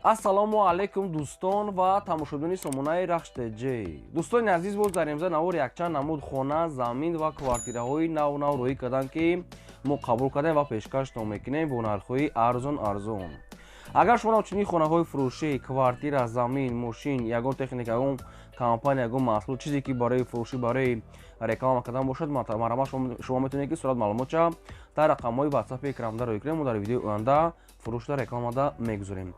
Ассалому алайкум дӯстон ва тамошобини сомонаи Рахштеҷ. Дӯстони азиз, боз дар имза навор якчанд намуд хона, замин ва квартираҳои нав рӯй карданд, ки мо қабул кардем ва пешкаштон мекунем бо нархҳои арзон. Агар шумо чунин хонаҳои фурӯшӣ, квартира, замин, мошин, ягон техника, ягон компания, ягон маҳсул чизе ки барои фурӯшӣ, барои реклама кардан бошад, марҳамат шумо метавонед ки сурат маълумотша дар рақамҳои WhatsApp экранда рӯй кунем. Мо дар видеои оянда фурӯшда рекламада мегузорем.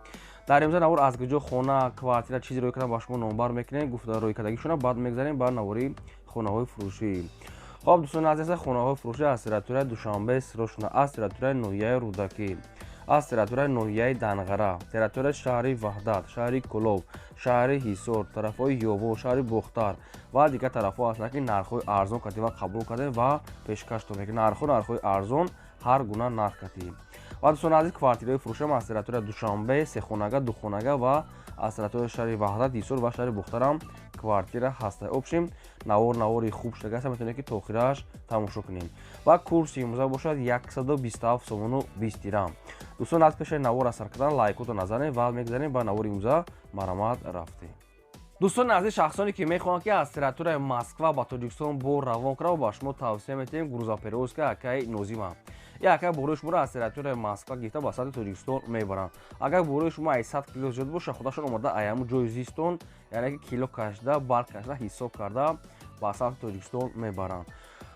Дар имза навор аз куҷо хона, квартира чизе рӯй кардан ба шумо номбар мекунем, гуфта рӯйкардагишона, баъд мегзарем ба навори хонаҳои фурӯшӣ. Хоб дӯстони азиз, хонаҳои фурӯшӣ аз территорияи Душанбе сироҷшуда, аз территорияи ноҳияи Рӯдакӣ, аз территорияи ноҳияи Данғара, территорияи шаҳри Ваҳдат, шаҳри Кӯлоб, шаҳри Ҳисор, тарафҳои Ёбон, шаҳри Бухтар ва дигар тарафҳо ҳастанд, ки нархҳои арзон кардем ва қабул кардем ва пешкаштон мекунем. нархҳои арзон, ҳар гуна нарх кардем. ва дӯстони азиз, квартираҳои фурӯшам аз территорияи Душанбе сехонага, духонага ва аз территорияи шаҳри Ваҳдат, Ҳисор ва шаҳри Бухтарам квартира ҳаста. Обшим навори хуб шуда гаста, метавонед ки то охираш тамошо кунем. ва курси имза бошад 127 сомону 20 дирам. дӯстони аз пешаи навор аз сар кардан лайкото назанем ва мегзарем ба навори имза. Марҳамат, рафтем. дӯстони азиз, шахсоне ки мехоҳанд ки аз территорияи Москва ба Тоҷикистон бо равон кунанд, ба шумо тавсия метавонем грузоперевозка акаи Нозима. Акай борои шуморо аз территорияи Москва гирифта ба самти Тоҷикистон мебаранд. Агар борои шумо ай 100 кило зиёд боша, худашон омада аяму ҷои зистон, яъне ки кило кашида, барг кашида, ҳисоб карда ба самти Тоҷикистон мебаранд.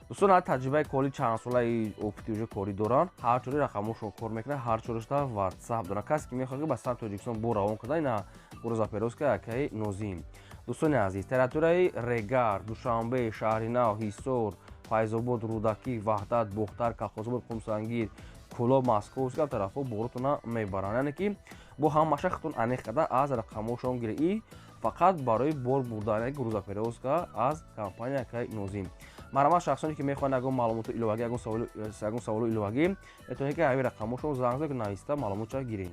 дӯстон аз таҷрибаи коли чандсолаи опити уҷо корӣ доранд, ҳарчори рақамҳошон кор мекунанд, ҳарчоришта WhatsApp доранд. Касе ки мехоҳад ки ба самти Тоҷикистон бо равон кардан, ина грузоперевозка акаи Нозим. дӯстони азиз, территорияи Регар, Душанбе, Шаҳринав, Ҳисор, Файзобод, Рӯдакӣ, Ваҳдат, Бухтар, Калхозобод, Хумсангир, Кӯлоб, Московския тарафҳо боротона мебаранд. яъне ки бо ҳамашахтон аниқ карда аз рақамҳошон гиред. И фақат барои бор бурдани грузоперевозка аз компания акаи Нозим. марҳамат, шахсоне ки мехоҳанд ягон маълумоти иловагӣ, ягон саволи иловагӣ, метавонед ки ҳамин рақамҳошон занг занед, нависта маълумотша гиред.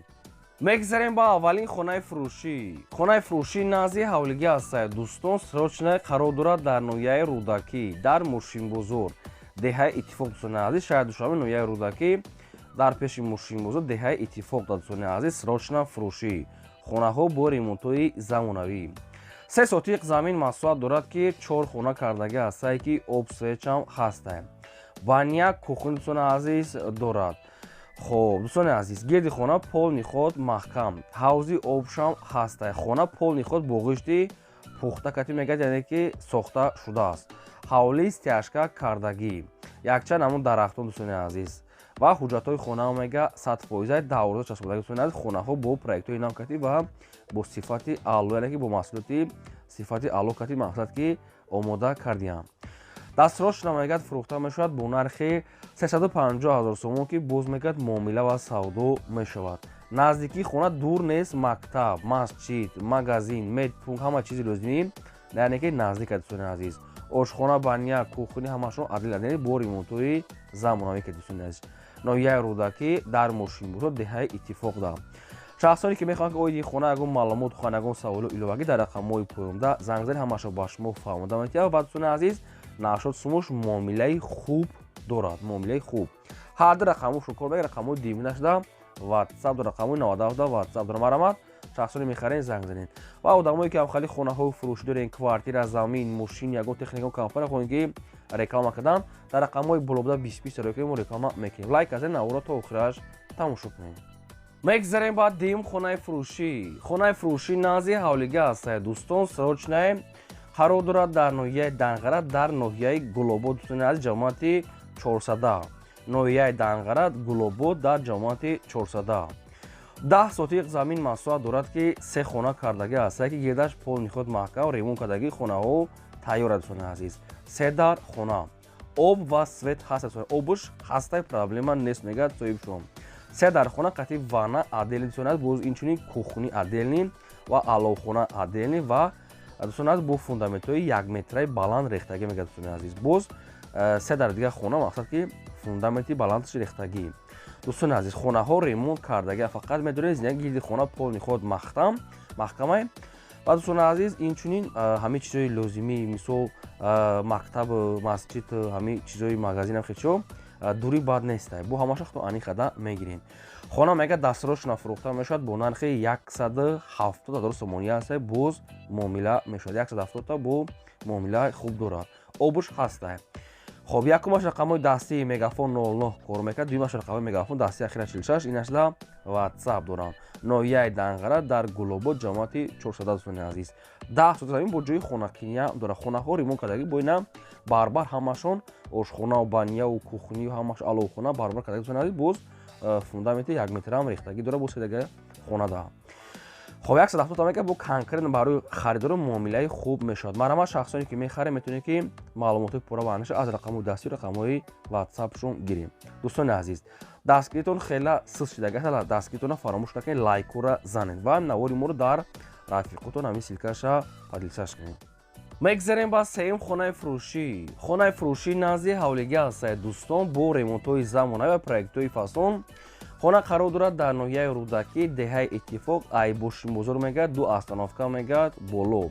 мегзарем ба аввалин хонаи фурӯшӣ. хонаи фурӯшӣ назди ҳавлигӣ ҳастад. дӯстон, срочна қарор дорад дар ноҳияи Рӯдакӣ, дар Мошинбозор, деҳаи Иттифоқ. дӯстони азиз, шаҳри Душанбе, ноҳияи Рӯдакӣ, дар пеши Мошинбозор, деҳаи Иттифоқ. дӯстони азиз, срочна фурӯшӣ, хонаҳо бо ремонтҳои замонавӣ. 3 сотиқ замин маслуҳат дорад, ки 4 хона кардагӣ ҳастад, ки обсвечам ҳастад. баня, кухня дӯстони азиз дорад. хоб дӯстони азиз, гирди хона пол ниход маҳкам, ҳавзи обшам ҳаста. хона пол ниход бо ғишти пухта катӣ мегӯяд, яъне ки сохта шудааст. ҳавлӣ стяжка кардагӣ, якчанд намуд дарахтон. дӯстони азиз, ва ҳуҷҷатҳои хона омега 100% давроза часподаги. дӯстони азиз, хонаҳо бо проектҳои нав катӣ ва бо сифати аъло, яъне ки бо маҳсулоти сифати аъло катӣ мақсад ки омода кардиам. дастрочна мегӯяд фурӯхта мешавад бо нархи 350 000 сомон, ки боз мегӯяд муомила ва савдо мешавад. наздикии хона дур нест мактаб, масҷид, магазин, медпункт, ҳама чизи лозимӣ, яъне ки наздик аст. дӯстони азиз, ошхона, баня, кухня ҳамашон адил бо ремонтҳои замонавӣ ки. дӯстони азиз, ноҳияи Рӯдакӣ, дар Мошинбозор, деҳаи Иттифоқ дорад. шахсоне ки мехоҳанд ки оиди хона ягон маълумот хоҳанд, ягон саволу иловагӣ дар рақамҳои поёмда занг занед, ҳамаашо ба шумо фаҳмода метавонад. ва дӯстони азиз, нашод сумош муомилаи хуб дорад, муомилаи хуб. ҳар ду рақамҳошро кор мекунад, рақамҳои 218 WhatsApp дорад, рақамҳои 97 WhatsApp дорад. марҳамат, шахсоне мехарен занг занед. ва одамое ки ҳамхали хонаҳои фурӯшӣ дорен, квартира, замин, мошин, ягон техника, компания хоҳем ки реклама кардан, дар рақамҳои болобуда 20 рӯй кунем, мо реклама мекунем. лайк казен, навора то охираш тамошо кунем. мегзарем ба дим хонаи фурӯшӣ. хонаи фурӯшӣ назди ҳавлигӣ ҳастад. дӯстон, срочна қарор дорад дар ноҳияи Данғара, дар ноҳияи Гулобод. дӯстони азиз, ҷамоати 400, ноҳияи Данғара, Гулобод, дар ҷамоати 400. 10 сотиқ замин маслуҳат дорад, ки 3 хона кардагӣ ҳастад, ки гирдаш пол ниход маҳкам, ремонт кардагӣ хонаҳо тайёр аст. дӯстони азиз, 3 дар хона, об ва свет ҳаст. обуш ҳастай проблема нест, мегӯяд соҳибшон. 3 дар хона қатъи ванна отдельни. дӯстони азиз, боз инчунин кухня отдельни ва аловхона отдельни ва дӯстони азиз, бо фундаментҳои 1 метраи баланд рехтагӣ мегӯяд. дӯстони азиз, боз 3 дар дигар хона, мақсад ки фундаменти баландаш рехтагӣ. дӯстони азиз, хонаҳо ремонт кардагӣ, фақат медонед зинаи гирди хона пол ниход маҳкамай. ва дӯстони азиз, инчунин ҳамин чизҳои лозимӣ, мисол мактаб, масҷид, ҳамин чизҳои магазинам хечо дури бад нестай, бо ҳамаша хто аниқ када мегирем. хона мега дастрошна фурӯхта мешавад бо нархи 170,000 сомонӣ аст. боз муомила мешавад 170 та бо муомила хуб дорад. обуш ҳаста. хоб якумаш рақамҳои дастии мегафон 00 кор мекард, дуюмаш рақамҳои мегафон дастии ахира 46 инашла WhatsApp доранд. ноҳияи Данғара дар Гулобод ҷамоати 400 дӯстони азиз. 10 сота замин бо ҷои хонакиния дорад. хонаҳо ремонт кардагӣ бо ина барбар ҳамашон ошхонаву баняву кухнию ҳамаш аловхона барбар кардагӣ дӯстони азиз. боз фундаменти 1 метрам рехтагӣ дорад. боз хелага хона дорад. хоб 170 та мега бо конкретно барои харидору муомилаи хуб мешавад. марҳамат шахсоне ки мехарем метавонем ки маълумоти пурра ва аниша аз рақамҳои дастӣ рақамҳои WhatsApp-шон гирем. дӯстони азиз, дастгиритон хела сист шидагааст. дастгиритона фаромӯш накунед лайкура занед ва навори моро дар рафиқотон ҳамин силкаша падилсаш кунед. мегзарем ба сеюм хонаи фурӯшӣ. хонаи фурӯшӣ назди ҳавлиги аст дӯстон бо ремонтҳои замонави ва проектҳои фасон. хона қарор дорад дар ноҳияи рӯдакӣ деҳаи иттифоқ айбошин бозор мегӯяд 2 остановка мегӯяд боло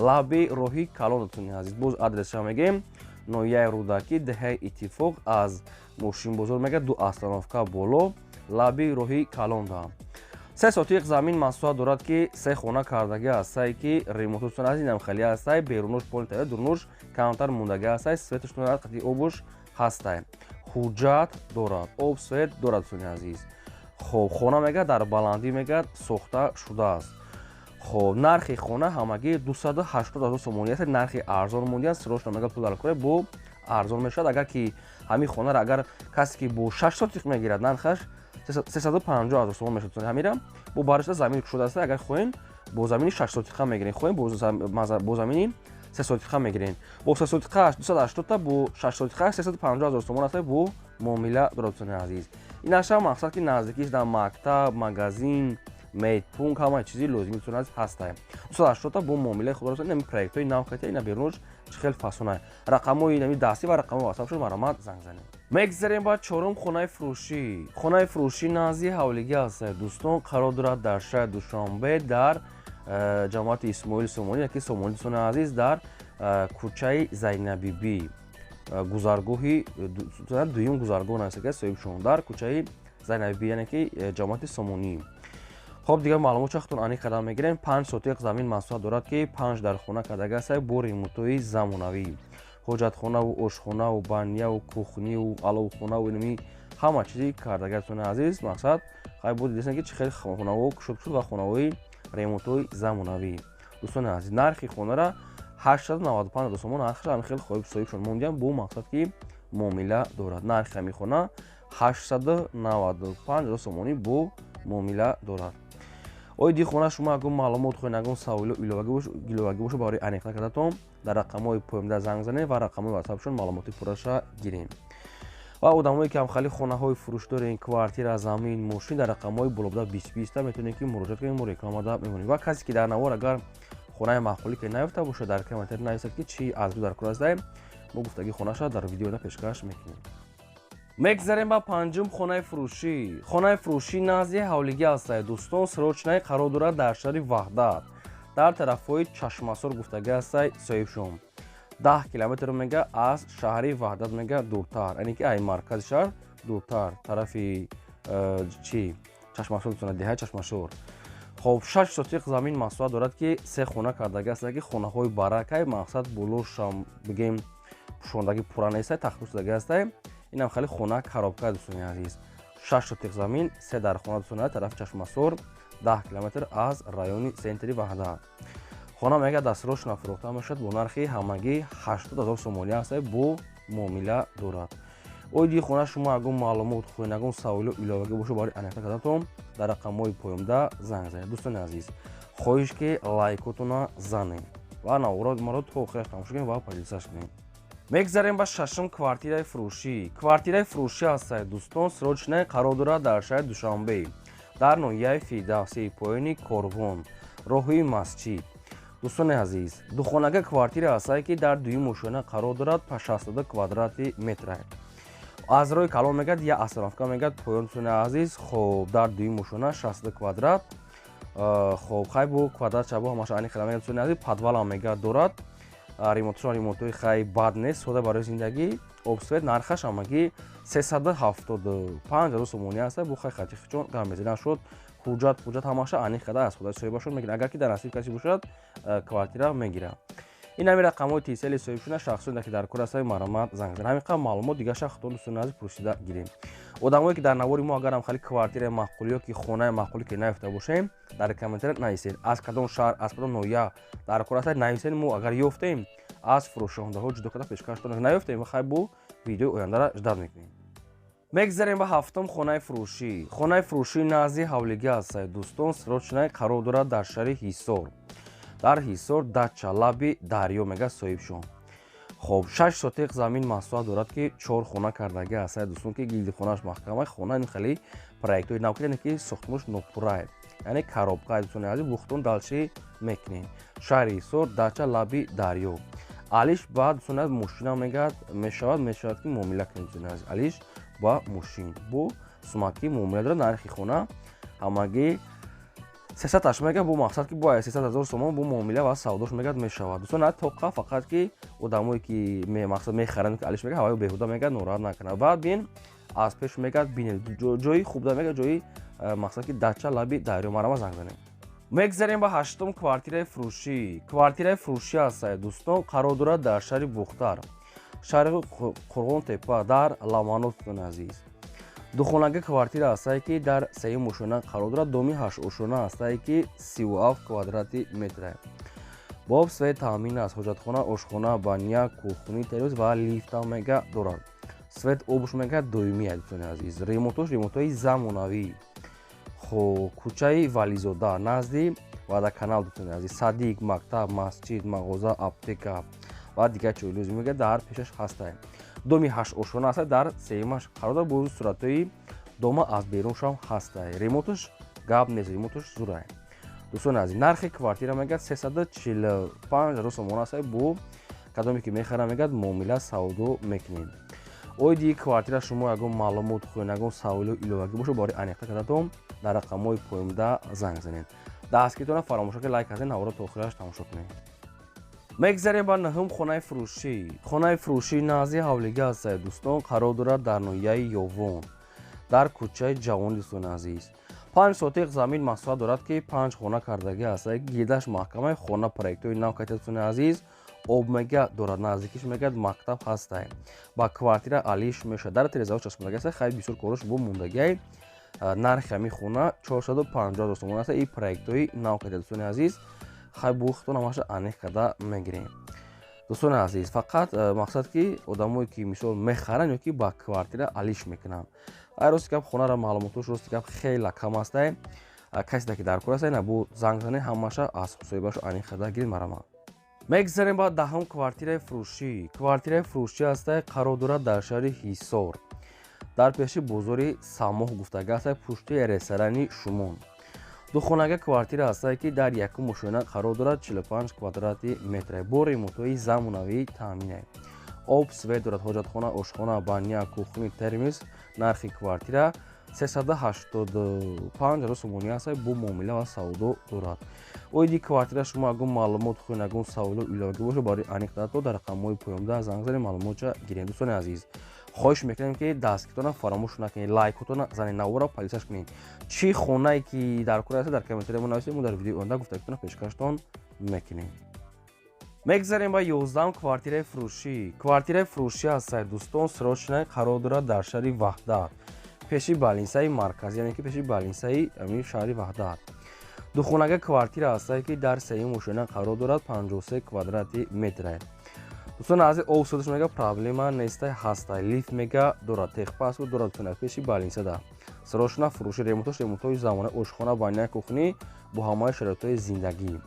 лаби роҳи калон дӯстони азиз. боз адресша мегем ноҳияи рӯдакӣ деҳаи иттифоқ аз мошин бозор мегӯяд 2 остановка боло лаби роҳи калон дорад. 3 сотиқ замин маслуҳат дорад ки 3 хона кардагӣ астае ки ремонтҳо дӯстони азиз инам хеле астае берунуш пони таве дурнуш камтар мондагӣ астае светош дорад қатъи обуш ҳастае ҳуҷҷат дорад об свет дорад дӯстони азиз. хоб хона мегӯяд дар баландӣ мегӯяд сохта шудааст. хоб нархи хона ҳамагӣ 280,000 сомонӣ аст. нархи арзон мондааст. срочно мегӯяд пул дар кор бо арзон мешавад. агар ки ҳамин хонаро агар касе ки бо 6 сотиқ мегирад нархаш 350,000 сомон мешавад. дӯстони ҳамира бо баришта замини кушодааст. агар хоҳем бо замини 6 сотиқа мегирем, хоҳем бо замини 3 сотиқа мегирем. бо 3 сотиқааш 280 та бо 6 сотиқааш 350,000 сомон аст. бо муомила дорад дӯстони азиз. инаша мақсад ки наздикиш дар мактаб, магазин, медпункт ҳама чизи лозимӣ дӯстони азиз ҳастае. 280 та бо муомилаи хуб дорад. ин проектҳои навкатия ина берунуш чӣ хел фасонае. рақамҳои нами дастӣ ва рақамҳои WhatsApp-шон марҳамат занг занед. мегзарем ба чорум хонаи фурӯшӣ. хонаи фурӯшӣ назди ҳавлиги аст дӯстон қарор дорад дар шаҳри душанбе дар ҷамоати исмоил сомонӣ ки сомонӣ дӯстони азиз дар кӯчаи зайнабибӣ гузаргоҳи дуюм гузаргоҳ аст ки соҳибшон дар кӯчаи зайнабибӣ яъне ки ҷамоати сомонӣ. хоб дигар маълумот чахтон аниқ қадам мегирем. 5 сотиқ замин маслуҳат дорад ки 5 дар хона кардагӣ аст бо ремонтҳои замонавӣ ҳоҷатхонаву ошхонаву баняву кухнию аловхонаву инами ҳама чизи кардагӣ дӯстони азиз. мақсад хай бо дидесен ки чӣ хел хонаҳо кушод шуд ва хонаҳои ремонтҳои замонавӣ. дӯстони азиз, нархи хонара 895,000 сомон аст. ҳамин хел соҳибшон мондиам бо мақсад ки муомила дорад. нархи ҳамин хона 895,000 сомонӣ бо муомила дорад. оиди хона шумо ягон маълумот хоҳед ягон саволо иловагӣ бошад барои аниқта карданатон дар рақамҳои поёмда занг занед ва рақамҳои WhatsApp-шон маълумоти пурраша гирем. ва одамое ки ҳамхали хонаҳои фурӯш дорен, квартира, замин, мошин дар рақамҳои болобуда 2020 метавонед ки муроҷиат кунед. мо рекламада мемонем. ва касе ки дар навор агар хонаи маъқулӣ ки наёфта бошад дар комментарӣ нависад ки чӣ арзу дар кор аст, мо гуфтагии хонаша дар видеода пешкаш мекунем. мегзарем ба панҷум хонаи фурӯшӣ. хонаи фурӯшӣ назди ҳавлиги аст дӯстон. срочнаи қарор дорад дар шаҳри ваҳдат дар тарафҳои чашмасор гуфтагӣ аст соҳибшон. 10 километр мега аз шаҳри ваҳдат мега дуртар, яъне ки ай маркази шаҳр дуртар тарафи чӣ чашмасор дӯстона деҳаи чашмасор. хоб 6 сотиқ замин маслуҳат дорад ки 3 хона кардагӣ аст ки хонаҳои баракай мақсад болошам бигем пӯшондагӣ пурра нест тахлус дагӣ аст. инам хали хона коробка дӯстони азиз. 6 сотиқ замин 3 дар хона дӯстони тарафи чашмасор 10 километр аз райони центри ваҳдат. хона мега дастрошна фурӯхта мешавад бо нархи ҳамагӣ 80,000 сомонӣ аст бо муомила дорад. оиди хона шумо ягон маълумот хоҳед ягон саволо иловагӣ бошад барои аниқта карданатон дар рақамҳои поёмда занг занед. дӯстони азиз, хоҳиш ки лайкотона занед ва наворот маро то охир тамошо кунед ва падилсаш кунед. мегзарем ба шашум квартираи фурӯшӣ. квартираи фурӯшӣ аст дӯстон. срочнаи қарор дорад дар шаҳри душанбе дар ноҳияи фирдавсии поёни корвон роҳи масҷид. дӯстони азиз, духонага квартира аст ки дар дуюм ошона қарор дорад 62 квадрати метр. аз роҳи калон мегӯяд я остановка мегӯяд поён дӯстони азиз. хоб дар дуюм ошона 62 квадрат. хоб хай бо квадрат шабо ҳамаша аниқ қадам мегӯяд дӯстони азиз. падвалам мегӯяд дорад. ремонтшон ремонтҳои хай бад нест, сода барои зиндагӣ обсвет нархаш ҳамагӣ 375,000 сомонӣ аст. бу хай хати чун гармезидан шуд ҳуҷҷат ҳамаша аниқ када аз худаи соҳибашон мегирад. агар ки дар насиб каси бошад квартира мегирад. ин ҳамин рақамҳои телефони соҳибшона шахсоне ки дар кори ҳастанд маромат занг зан. ҳамин қадр маълумот дигар шахсотон дӯстони азиз пурсида гирем. одамое ки дар навори мо агарам хали квартираи маъқул ё ки хонаи маъқуле ки наёфта бошем дар комментарият нависед аз кадом шаҳр аз кадом ноҳия дар кори ҳастед нависед. мо агар ёфтем аз фурӯшондаҳо ҷудо карда пешкаштон наёфтем хай бу видеои ояндара ждат мекунем. мегзарем ба ҳафтум хонаи фурӯшӣ. хонаи фурӯшӣ назди ҳавлига аст дӯстон. срочнаи қарор дорад дар шаҳри ҳисор. дар ҳисор дача лаби дарё мега соҳибшон. хоб 6 сотиқ замин маҳсулат дорад ки 4 хона кардагӣ аст дӯстон ки гилди хонааш маҳкама. хона ин хеле проектҳои навкида ки сохтмош нопурра яъне коробка дӯстони азиз бухтон далшӣ мекунем. шаҳри ҳисор дача лаби дарё. алиш ба дӯстони азиз мошина мешавад ки муомила кунем дӯстони азиз. алиш ба мошин бу сумаки муомила дорад. нархи хона ҳамагӣ 300 мега бу мақсад ки бо 300,000 сомон бу муомила ва савдош мегад мешавад. дӯстон тоқа фақат ки одамое ки мақсад мехаранд ки алиш мега ҳавои беҳуда мегад нороҳат накунад. баъд бин аз пеш мегад бинед ҷои хуб да мега ҷои мақсад ки дача лаби дарё марама занг занем. мегзарем ба ҳаштум квартираи фурӯшӣ. квартираи фурӯшӣ аст дӯстон. қарор дорад дар шаҳри бухтар шаҳри қурғонтепа дар ламанот дӯстони азиз. духонага квартира аст ки дар сеюм ошона қарор дорад. доми 8 ошона аст ки 37 квадрати метр. боб свет таъмин аст. ҳоҷатхона ошхона баня кухни телевиз ва лифта мега дорад. свет обуш мега доимӣ дӯстони азиз. ремонтҳои замонавӣ. кӯчаи вализода назди вадаканал дӯстони азиз. садик мактаб масҷид мағоза аптека ва дигар чоралӯзи мега дар пешаш ҳастанд. доми 8 ошона аст дар сеюмаш қарор дорад. бо суратҳои дома аз беруншам ҳастанд. ремонташ гап нест. ремонташ зура. дӯстони азиз нархи квартира мегад 345,000 сомон аст. бу кадоме ки мехарам мегад муомила савдо мекунем. оиди квартира шумо ягон маълумот хоҳед ягон саволу иловагӣ боша бори аниқта кардатон дар рақамҳои поимда занг занед. дастгиритона фаромӯш ки лайк казед навора то охираш тамошо кунед. мегзарем ба наҳум хонаи фурӯшӣ. хонаи фурӯшӣ назди ҳавлига аст дӯстон. қарор дорад дар ноҳияи ёвон дар кӯчаи ҷавонӣ дӯстони азиз. 5 сотиқ замин маҳсулат дорад ки 5 хона кардагӣ аст. гирдаш маҳкамаи хона проектҳои нав кайта дӯстони азиз. об мега дорад. наздикиш мегад мактаб ҳастад. ба квартира алиш мешавад. дар тирезаҳо часпондагӣ аст. хай бисёр корош бо мондагиай. нархи ҳамин хона 450,000 сомон аст. ин проектҳои нав кайта дӯстони азиз. хай бухтон ҳамаша аниқ када мегирем. дӯстони азиз фақат мақсад ки одамое ки мисол мехаранд ё ки ба квартира алиш мекунанд. ай рости гап хонара маълумотош рости гап хела кам аст. касе ки дар кор аст бу занг зане ҳамаша аз соҳибашо аниқ када гирем марама. мегзарем ба даҳум квартираи фурӯшӣ. квартираи фурӯшӣ аст қарор дорад дар шаҳри ҳисор дар пеши бозори самоҳ гуфтага аст пушти ресторани шумон. духонага квартира аст ки дар якум ошона қарор дорад 45 квадрати метр. бо ремонтҳои замонавӣ таъмин. об свет дорад. ҳоҷатхона ошхона баня кухни термис. нархи квартира 385,000 сомонӣ аст. бу муомила ва савдо дорад. оиди квартира шумо ягон маълумот хоҳед ягон саволу иловагӣ боша бори аниқ кардато дар рақамҳои поимда занг занед маълумотша гирем. дӯстони азиз хоҳиш мекунем ки дастгиритона фаромӯш накунед. лайкотона занед навора полисаш кунед. чӣ хонае ки дар кор аст дар комментария мо нависед. мо дар видеои оянда гуфтагитона пешкаштон мекунем. мегзарем ба 11 квартираи фурӯшӣ. квартираи фурӯшӣ аст дӯстон. срочнаи қарор дорад дар шаҳри ваҳдат пеши балинсаи марказӣ яъне ки пеши балинсаи шаҳри ваҳдат. духонага квартира аст ки дар сеюм ошона қарор дорад 53 квадрати метр. дӯстони азиз овсодаш мега проблема нест ҳаст. лифт мега дорад. техпасу дорад пеши балинсада. срочна фурӯшӣ. ремонтҳои замона ошхона баня кухни бо ҳамаи шароитҳои зиндагӣ.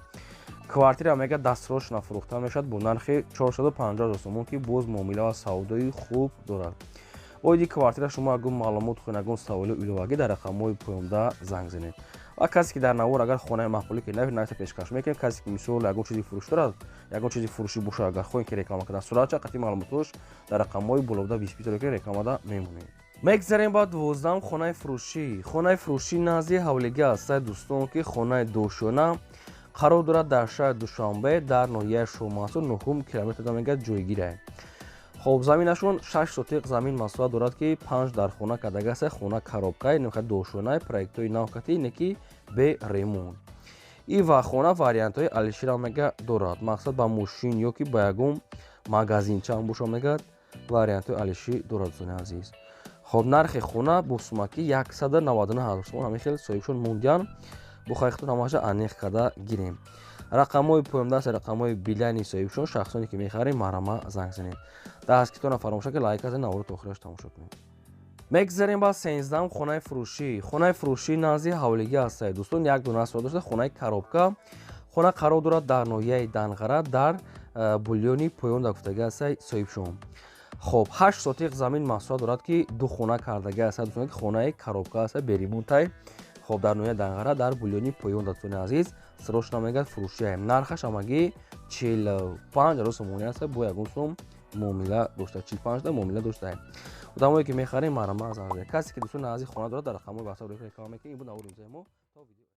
квартира мега дастрочна фурӯхта мешавад бо нархи 450,000 сомон ки боз муомила ва савдои хуб дорад. оиди квартира шумо ягон маълумот хоҳед ягон саволу иловагӣ дар рақамҳои поимда занг занед. ва касе ки дар навор агар хонаи маъқуле ки нависа пешкаш мекунем. касе ки мисол ягон чизи фурӯш дорад ягон чизи фурӯшӣ боша агар хоҳем ки реклама кардад суратча қати маълумотош дар рақамҳои болода бисбитро ки рекламада мемонем. мегзарем ба 12 хонаи фурӯшӣ. хонаи фурӯшӣ назди ҳавлига аст дӯстон ки хонаи душона қарор дорад дар шаҳри душанбе дар ноҳияи шоҳмасуд 9 километр мега ҷойгир. хоб заминашон 6 сотиқ замин масоат дорад ки 5 дар хона кардагааст хона коробкаи нахад дошунаи проектои навкати неки бе ремонт и ва хона вариантои алишира мега дорад мақсад ба мошин ё ки ба ягон магазинча боша мегад вариантои алиши дорад зони азиз хоб нархи хона бо сумаки 199 сомон ҳамин хел соҳибшон мондиан бо хайхтон ҳамаша аниқ карда гирем рақамҳои поёмдаст рақамҳои билайни соҳибшон шахсоне ки мехарем марама занг занед дасткитона фаромӯша ки лайк азед навори то охираш тамошо кунед мегзарем ба 13 хонаи фурӯшӣ назди ҳавлигӣ ҳастед дӯстон як дона асбоб дошта хонаи коробка хона қарор дорад дар ноҳияи Данғара дар булёни поён дар гуфтагӣ ҳастед соҳибшон хоб 8 сотиқ замин маҳсулот дорад ки ду хона кардагӣ ҳастед дӯстон ки хонаи коробка ҳастед беримонтай хоб дар ноҳияи Данғара дар булёни поён дӯстони азиз сирош намегад фурӯшиҳаем нархаш ҳамагӣ 45 сомони аст бо ягон сум муомила дошта 45 да муомила доштаем одамое ки мехарем марама занг занед касе ки дӯстони азиз хона дорад дар рақамҳои ватсап реклама мекунем ин буд навори имзои мо